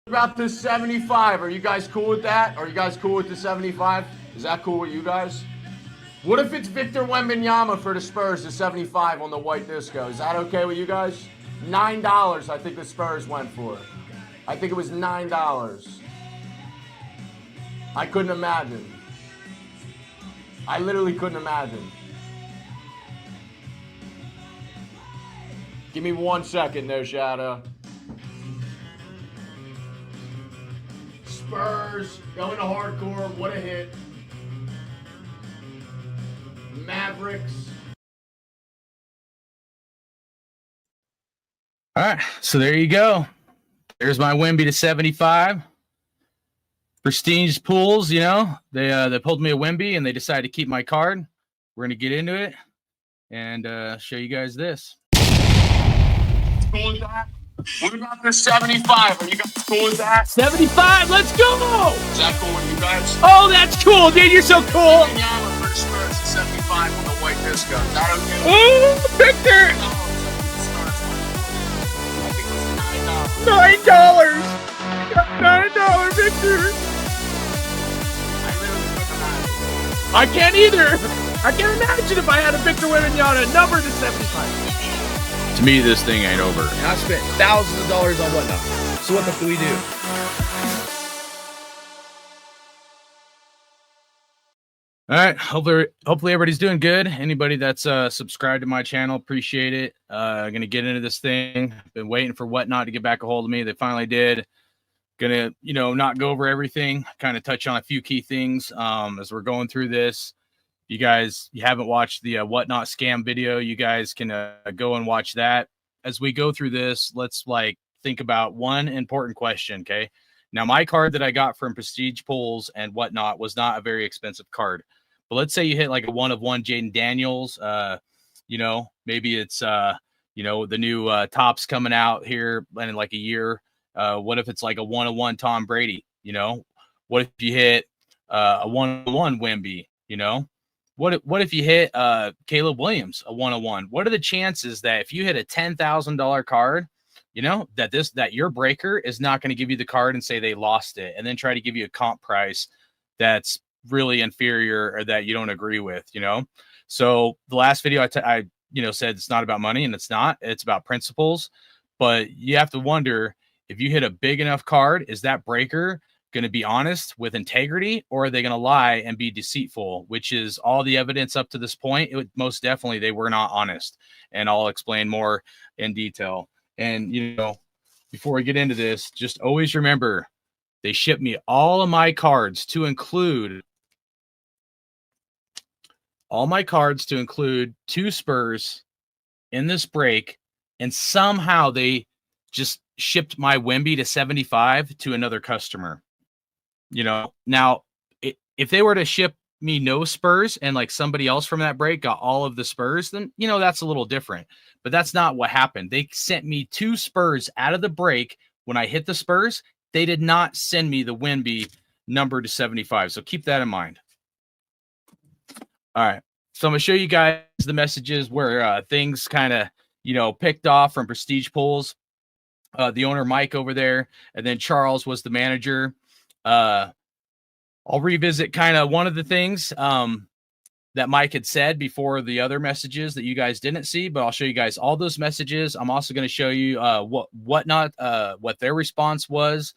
About this 75, are you guys cool with that? Are you guys cool with the 75? Is that cool with you guys? What if it's Victor Wembanyama for the Spurs, the 75 on the white disco? Is that okay with you guys? $9 I think the Spurs went for. I think it was $9. I couldn't imagine. I literally couldn't imagine. Give me 1 second, no shadow. Spurs going to hardcore. What a hit. Mavericks. All right, so there you go. There's my Wemby to 75. Prestige Pullz, you know, they pulled me a Wemby and they decided to keep my card. We're gonna get into it and show you guys this. Cool with that? What about the 75? Are you guys cool with that? 75, let's go! Is that cool with you guys? Oh, that's cool, dude. You're so cool. Wembanyama for the Spurs to 75 on the white disco. Is that okay? Oh, Victor! I think it was $9. $9. $9, Victor. I literally couldn't imagine. I can't either. I can't imagine if I had a Victor Wembanyama number to 75. To me, this thing ain't over. And I've spent thousands of dollars on Whatnot. So what the f do we do? All right. Hopefully everybody's doing good. Anybody that's subscribed to my channel, appreciate it. Gonna get into this thing. Been waiting for Whatnot to get back a hold of me. They finally did. Gonna, not go over everything. Kind of touch on a few key things as we're going through this. You haven't watched the Whatnot scam video, you guys can go and watch that. As we go through this, let's think about one important question, okay? Now, my card that I got from Prestige Pullz and Whatnot was not a very expensive card. But let's say you hit like a 1-of-1 Jaden Daniels. Maybe it's, the new Topps coming out here in like a year. What if it's like a 1-of-1 Tom Brady? What if you hit a 1-of-1 Wemby? What if you hit Caleb Williams, a 1-of-1? What are the chances that if you hit a $10,000 card, that your breaker is not going to give you the card and say they lost it and then try to give you a comp price that's really inferior or that you don't agree with, So the last video I said it's not about money, and it's not. It's about principles. But you have to wonder, if you hit a big enough card, is that breaker going to be honest with integrity, or are they going to lie and be deceitful, which is all the evidence up to this point? Most definitely they were not honest, and I'll explain more in detail. And before we get into this, just always remember, they shipped me all of my cards to include 2 Spurs in this break, and somehow they just shipped my Wemby to 75 to another customer. Now, if they were to ship me no Spurs and like somebody else from that break got all of the Spurs, then, that's a little different. But that's not what happened. They sent me 2 Spurs out of the break. When I hit the Spurs, they did not send me the Wemby number to 75. So keep that in mind. All right. So I'm going to show you guys the messages where things kind of, picked off from Prestige Pullz. The owner, Mike, over there, and then Charles was the manager. I'll revisit kind of one of the things that Mike had said before the other messages that you guys didn't see, but I'll show you guys all those messages. I'm also going to show you what their response was,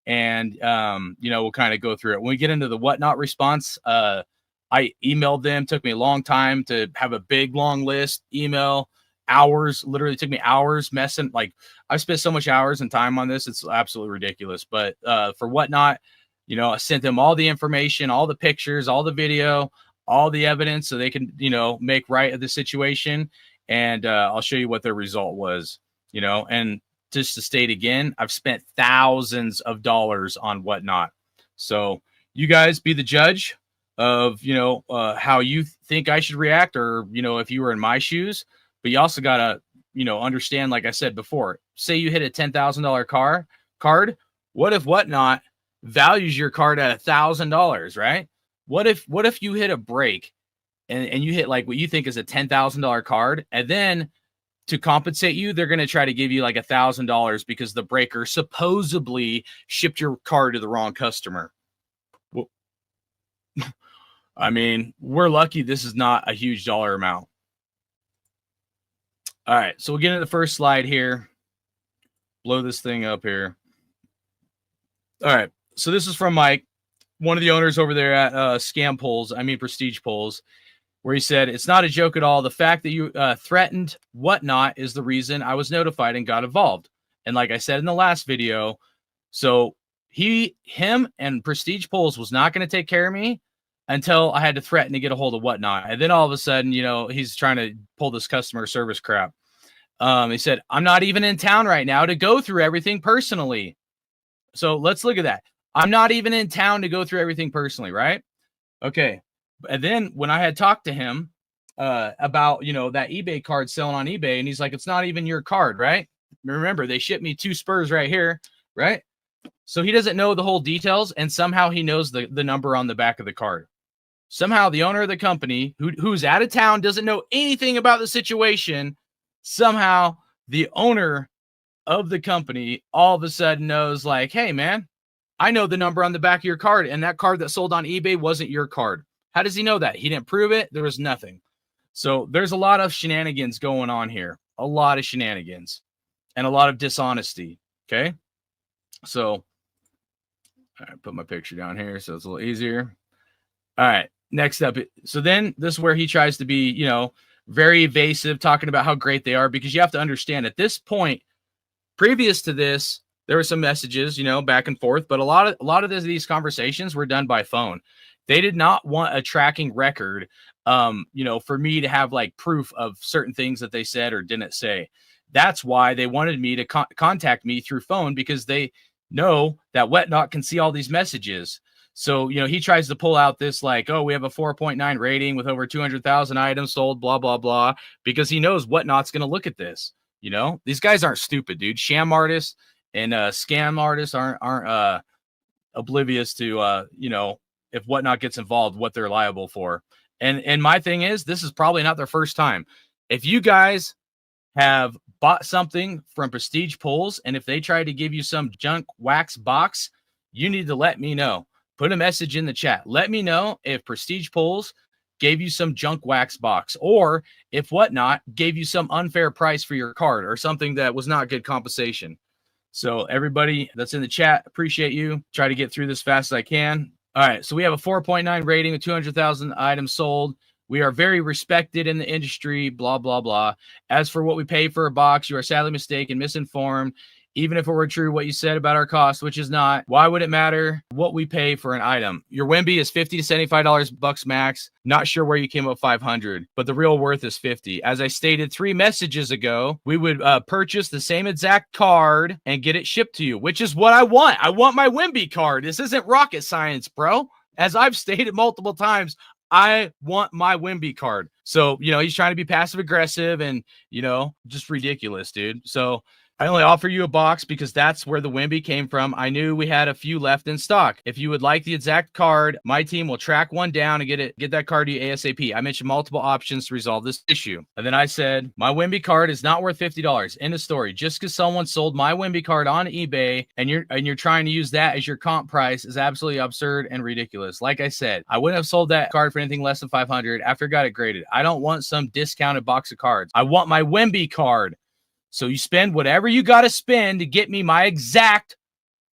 and we'll kind of go through it. When we get into the Whatnot response, I emailed them. Took me a long time to have a big long list email. Hours, literally took me hours messing. Like, I've spent so much hours and time on this, it's absolutely ridiculous. But for Whatnot, I sent them all the information, all the pictures, all the video, all the evidence, so they can make right of the situation. And I'll show you what their result was. And just to state again, I've spent thousands of dollars on Whatnot. So you guys be the judge of how you think I should react, or if you were in my shoes. But you also got to, understand, like I said before, say you hit a $10,000 card. What if Whatnot values your card at $1,000, right? What if you hit a break and you hit like what you think is a $10,000 card, and then to compensate you, they're going to try to give you like $1,000 because the breaker supposedly shipped your car to the wrong customer. Well, I mean, we're lucky this is not a huge dollar amount. All right, so we'll get into the first slide here. Blow this thing up here. All right, so this is from Mike, one of the owners over there at Prestige Pullz, where he said, it's not a joke at all. The fact that you threatened whatnot is the reason I was notified and got involved. And like I said in the last video, so him and Prestige Pullz was not going to take care of me until I had to threaten to get a hold of whatnot. And then all of a sudden, you know, he's trying to pull this customer service crap. He said, I'm not even in town right now to go through everything personally. So let's look at that. I'm not even in town to go through everything personally, right? Okay. And then when I had talked to him about, you know, that eBay card selling on eBay, and he's like, it's not even your card, right? Remember, they shipped me 2 Spurs right here, right? So he doesn't know the whole details, and somehow he knows the number on the back of the card. Somehow the owner of the company, who's out of town, doesn't know anything about the situation. Somehow the owner of the company all of a sudden knows, like, hey, man, I know the number on the back of your card, and that card that sold on eBay wasn't your card. How does he know that? He didn't prove it. There was nothing. So there's a lot of shenanigans going on here. A lot of shenanigans and a lot of dishonesty. Okay. So all right, put my picture down here so it's a little easier. All right. Next up. So then this is where he tries to be, you know, very evasive, talking about how great they are, because you have to understand at this point, previous to this, there were some messages, you know, back and forth, but a lot of these conversations were done by phone. They did not want a tracking record, you know, for me to have like proof of certain things that they said or didn't say. That's why they wanted me to contact me through phone, because they know that Whatnot can see all these messages. So, you know, he tries to pull out this like, oh, we have a 4.9 rating with over 200,000 items sold, blah, blah, blah, because he knows Whatnot's going to look at this. You know, these guys aren't stupid, dude. Sham artists and scam artists aren't oblivious to, you know, if Whatnot gets involved, what they're liable for. And my thing is, this is probably not their first time. If you guys have bought something from Prestige Pullz, and if they try to give you some junk wax box, you need to let me know. Put a message in the chat. Let me know if Prestige Pullz gave you some junk wax box, or if Whatnot gave you some unfair price for your card or something that was not good compensation. So everybody that's in the chat, appreciate you. Try to get through this fast as I can. All right, so we have a 4.9 rating with 200,000 items sold. We are very respected in the industry, blah, blah, blah. As for what we pay for a box, you are sadly mistaken, misinformed. Even if it were true what you said about our cost, which is not, why would it matter what we pay for an item? Your Wemby is $50 to $75 bucks max. Not sure where you came up 500, but the real worth is 50. As I stated 3 messages ago, we would purchase the same exact card and get it shipped to you, which is what I want. I want my Wemby card. This isn't rocket science, bro. As I've stated multiple times, I want my Wemby card. So, you know, he's trying to be passive aggressive and, you know, just ridiculous, dude. So I only offer you a box because that's where the Wemby came from. I knew we had a few left in stock. If you would like the exact card, my team will track one down and get that card to you ASAP. I mentioned multiple options to resolve this issue. And then I said, my Wemby card is not worth $50. End of story. Just because someone sold my Wemby card on eBay and you're trying to use that as your comp price is absolutely absurd and ridiculous. Like I said, I wouldn't have sold that card for anything less than $500 after I got it graded. I don't want some discounted box of cards. I want my Wemby card. So you spend whatever you got to spend to get me my exact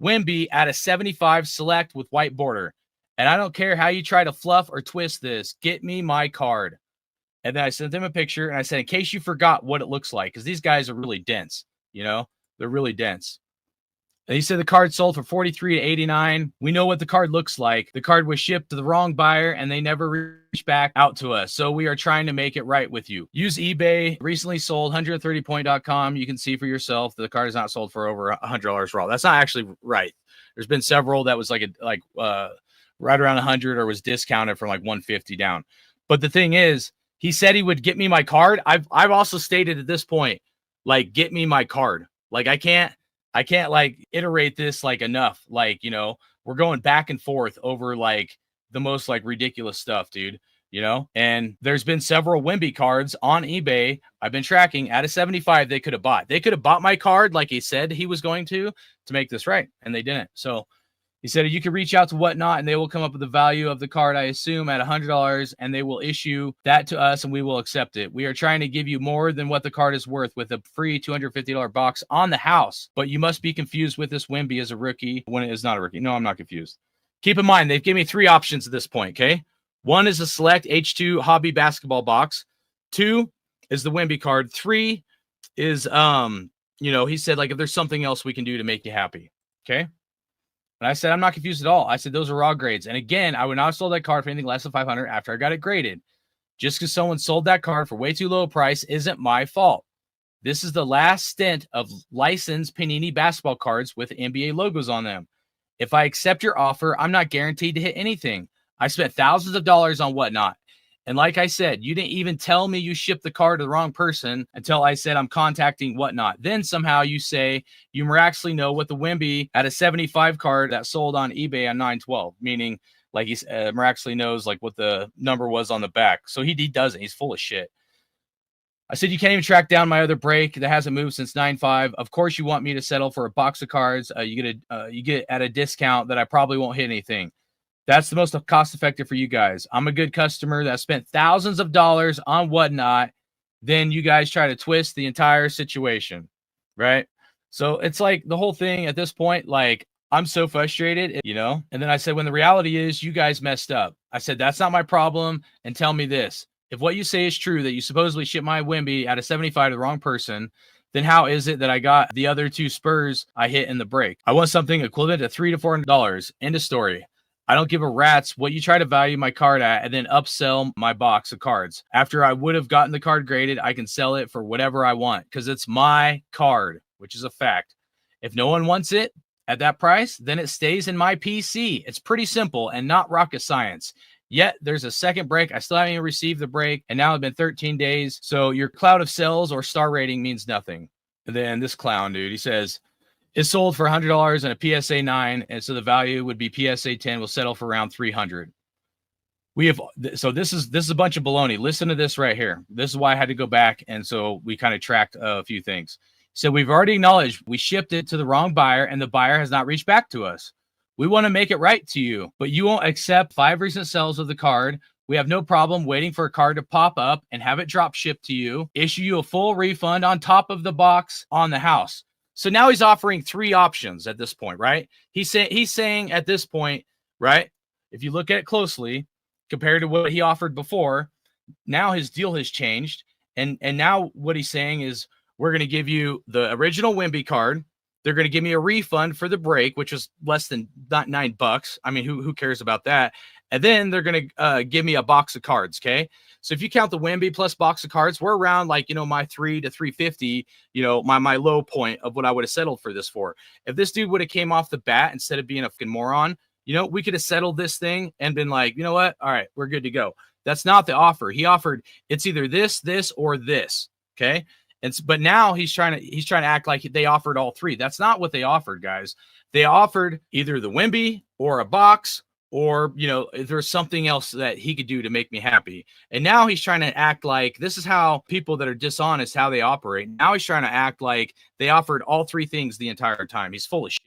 Wemby at a 75 select with white border. And I don't care how you try to fluff or twist this. Get me my card. And then I sent them a picture and I said, in case you forgot what it looks like, because these guys are really dense, you know, they're really dense. And he said the card sold for $43 to $89. We know what the card looks like. The card was shipped to the wrong buyer and they never reached back out to us. So we are trying to make it right with you. Use eBay. Recently sold 130point.com. You can see for yourself that the card is not sold for over $100 raw. That's not actually right. There's been several that was right around 100 or was discounted from like 150 down. But the thing is, he said he would get me my card. I've also stated at this point, like, get me my card. Like, I can't like iterate this like enough. Like, you know, we're going back and forth over like the most like ridiculous stuff, dude. you know, and there's been several Wemby cards on eBay I've been tracking at a 75 they could have bought. They could have bought my card like he said he was going to make this right, and they didn't. So he said you can reach out to Whatnot, and they will come up with the value of the card, I assume, at $100, and they will issue that to us, and we will accept it. We are trying to give you more than what the card is worth with a free $250 box on the house, but you must be confused with this Wemby as a rookie when it is not a rookie. No, I'm not confused. Keep in mind, they've given me 3 options at this point, okay? 1 is a select H2 hobby basketball box. 2 is the Wemby card. 3 is, you know, he said, like, if there's something else we can do to make you happy, okay? And I said, I'm not confused at all. I said, those are raw grades. And again, I would not have sold that card for anything less than $500 after I got it graded. Just because someone sold that card for way too low a price isn't my fault. This is the last stint of licensed Panini basketball cards with NBA logos on them. If I accept your offer, I'm not guaranteed to hit anything. I spent thousands of dollars on Whatnot. And like I said, you didn't even tell me you shipped the card to the wrong person until I said I'm contacting Whatnot. Then somehow you say you miraculously know what the Wemby at a 75 card that sold on eBay on 9/12, meaning like he miraculously knows like what the number was on the back. So he doesn't. He's full of shit. I said, you can't even track down my other break that hasn't moved since 9/5. Of course, you want me to settle for a box of cards. You get at a discount that I probably won't hit anything. That's the most cost-effective for you guys. I'm a good customer that spent thousands of dollars on Whatnot. Then you guys try to twist the entire situation, right? So it's like the whole thing at this point, like, I'm so frustrated, you know? And then I said, when the reality is you guys messed up. I said, that's not my problem. And tell me this. If what you say is true, that you supposedly shipped my Wemby at a 75 to the wrong person, then how is it that I got the other 2 Spurs I hit in the break? I want something equivalent to $300 to $400. End of story. I don't give a rat's what you try to value my card at and then upsell my box of cards. After I would have gotten the card graded, I can sell it for whatever I want because it's my card, which is a fact. If no one wants it at that price, then it stays in my PC. It's pretty simple and not rocket science. Yet there's a second break. I still haven't even received the break, and now it's been 13 days. So your cloud of sales or star rating means nothing. And then this clown dude, he says, it's sold for $100 and a PSA 9, and so the value would be PSA 10. Will settle for around $300. So this is a bunch of baloney. Listen to this right here. This is why I had to go back, and so we kind of tracked a few things. So we've already acknowledged we shipped it to the wrong buyer, and the buyer has not reached back to us. We want to make it right to you, but you won't accept 5 recent sales of the card. We have no problem waiting for a card to pop up and have it drop shipped to you, issue you a full refund on top of the box on the house. So now he's offering 3 options at this point, right? He's saying at this point, right? If you look at it closely, compared to what he offered before, now his deal has changed. And now what he's saying is, we're going to give you the original Wemby card. They're going to give me a refund for the break, which was less than not $9. I mean, who cares about that? And then they're going to give me a box of cards. Okay. So if you count the Wemby plus box of cards, we're around like, you know, my $300 to $350, you know, my low point of what I would have settled for this for. If this dude would have came off the bat instead of being a fucking moron, you know, we could have settled this thing and been like, you know what? All right, we're good to go. That's not the offer. He offered it's either this, or this. Okay. But now he's trying to act like they offered all 3. That's not what they offered, guys. They offered either the Wemby or a box, or, you know, there's something else that he could do to make me happy. And now he's trying to act like this is how people that are dishonest, how they operate. Now he's trying to act like they offered all 3 things the entire time. He's full of shit.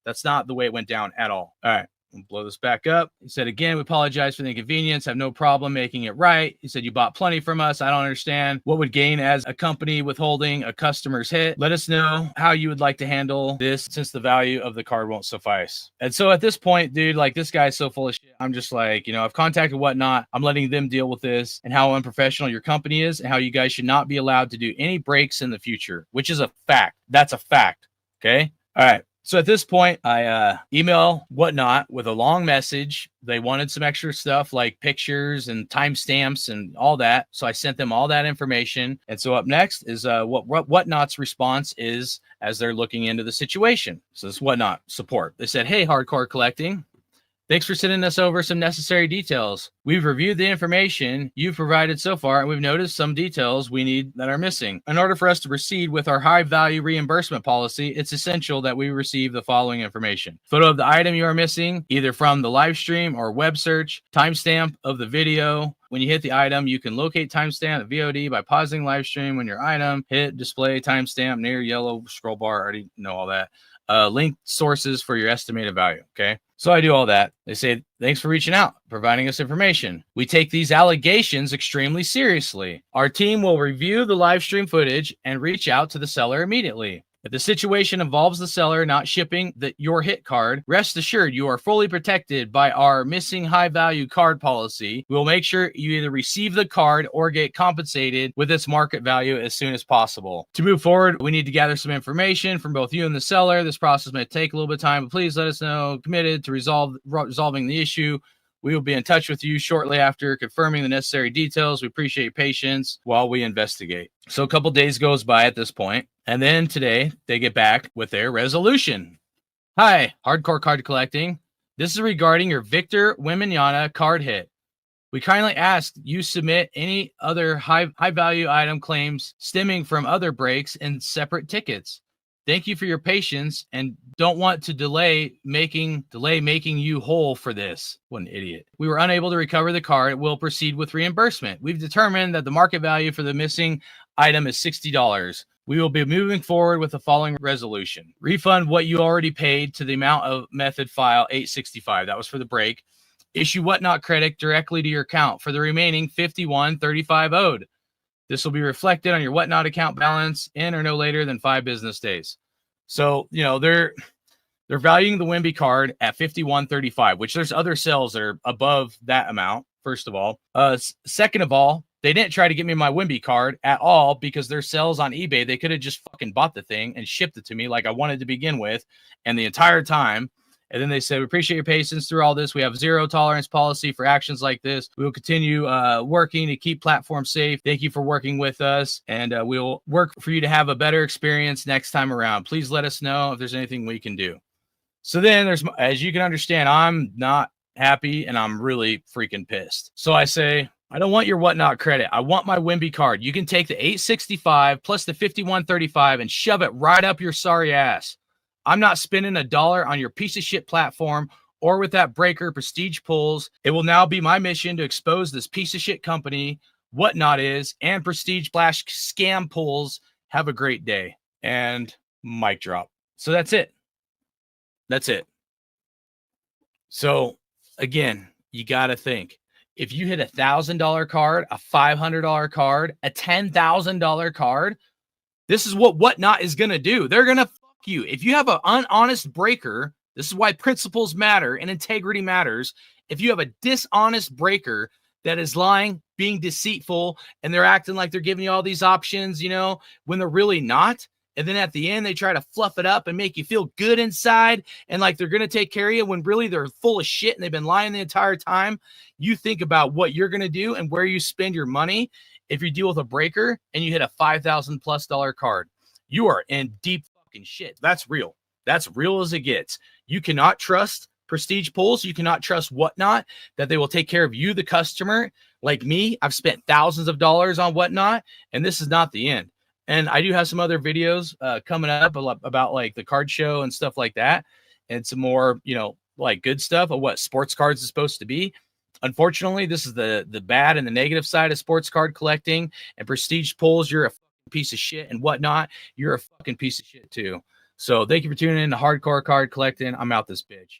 That's not the way it went down at all. All right. We'll blow this back up. He said, again, we apologize for the inconvenience. Have no problem making it right. He said, you bought plenty from us. I don't understand what would gain as a company withholding a customer's hit. Let us know how you would like to handle this since the value of the card won't suffice. And so at this point, dude, like this guy's so full of shit. I'm just like, you know, I've contacted Whatnot. I'm letting them deal with this and how unprofessional your company is and how you guys should not be allowed to do any breaks in the future, which is a fact. That's a fact. Okay. All right. So at this point, I email Whatnot with a long message. They wanted some extra stuff like pictures and timestamps and all that. So I sent them all that information. And so up next is what Whatnot's response is as they're looking into the situation. So this Whatnot support. They said, hey, Hardcore Collecting. Thanks for sending us over some necessary details. We've reviewed the information you've provided so far, and we've noticed some details we need that are missing. In order for us to proceed with our high value reimbursement policy, it's essential that we receive the following information. Photo of the item you are missing, either from the live stream or web search, timestamp of the video, when you hit the item, you can locate timestamp the VOD by pausing live stream when your item hit display timestamp near yellow scroll bar. I already know all that. Link sources for your estimated value. Okay. So I do all that. They say, thanks for reaching out, providing us information. We take these allegations extremely seriously. Our team will review the live stream footage and reach out to the seller immediately. If the situation involves the seller not shipping your hit card, rest assured you are fully protected by our missing high value card policy. We will make sure you either receive the card or get compensated with its market value as soon as possible. To move forward, we need to gather some information from both you and the seller. This process may take a little bit of time, but please let us know. Committed to resolving the issue. We will be in touch with you shortly after confirming the necessary details. We appreciate your patience while we investigate. So a couple days goes by at this point, and then today they get back with their resolution. Hi, Hardcore Card Collecting. This is regarding your Victor Wembanyama card hit. We kindly ask you submit any other high value item claims stemming from other breaks in separate tickets. Thank you for your patience and don't want to delay making you whole for this. What an idiot. We were unable to recover the card. We'll proceed with reimbursement. We've determined that the market value for the missing item is $60. We will be moving forward with the following resolution. Refund what you already paid to the amount of method file 865. That was for the break. Issue whatnot credit directly to your account for the remaining $51.35 owed. This will be reflected on your whatnot account balance in or no later than 5 business days. So, you know, they're valuing the Wemby card at $51.35, which there's other sales that are above that amount, first of all. Second of all, they didn't try to get me my Wemby card at all because their sales on eBay, they could have just fucking bought the thing and shipped it to me like I wanted to begin with. And the entire time, and then they said, we appreciate your patience through all this. We have zero tolerance policy for actions like this. We will continue working to keep platforms safe. Thank you for working with us. And we'll work for you to have a better experience next time around. Please let us know if there's anything we can do. So then there's, as you can understand, I'm not happy and I'm really freaking pissed. So I say, I don't want your whatnot credit. I want my Wemby card. You can take the 865 plus the 51.35 and shove it right up your sorry ass. I'm not spending $1 on your piece of shit platform or with that breaker, Prestige Pullz. It will now be my mission to expose this piece of shit company, Whatnot is, and Prestige Flash Scam Pullz. Have a great day. And mic drop. So that's it. That's it. So again, you got to think. If you hit $1,000 card, a $500 card, a $10,000 card, this is what Whatnot is going to do. They're going to you. If you have an unhonest breaker, this is why principles matter and integrity matters. If you have a dishonest breaker that is lying, being deceitful, and they're acting like they're giving you all these options, you know, when they're really not. And then at the end, they try to fluff it up and make you feel good inside and like they're going to take care of you when really they're full of shit and they've been lying the entire time. You think about what you're going to do and where you spend your money. If you deal with a breaker and you hit a $5,000+ card, you are in deep shit. That's real. That's real as it gets. You cannot trust Prestige Pullz. You cannot trust Whatnot that they will take care of you, the customer. Like me, I've spent thousands of dollars on Whatnot, and this is not the end. And I do have some other videos coming up about like the card show and stuff like that, and some more, you know, like good stuff of what sports cards is supposed to be. Unfortunately, this is the bad and the negative side of sports card collecting. And Prestige Pullz, you're a piece of shit, and Whatnot, you're a fucking piece of shit too. So thank you for tuning in to Hardcore Card Collecting. I'm out this bitch.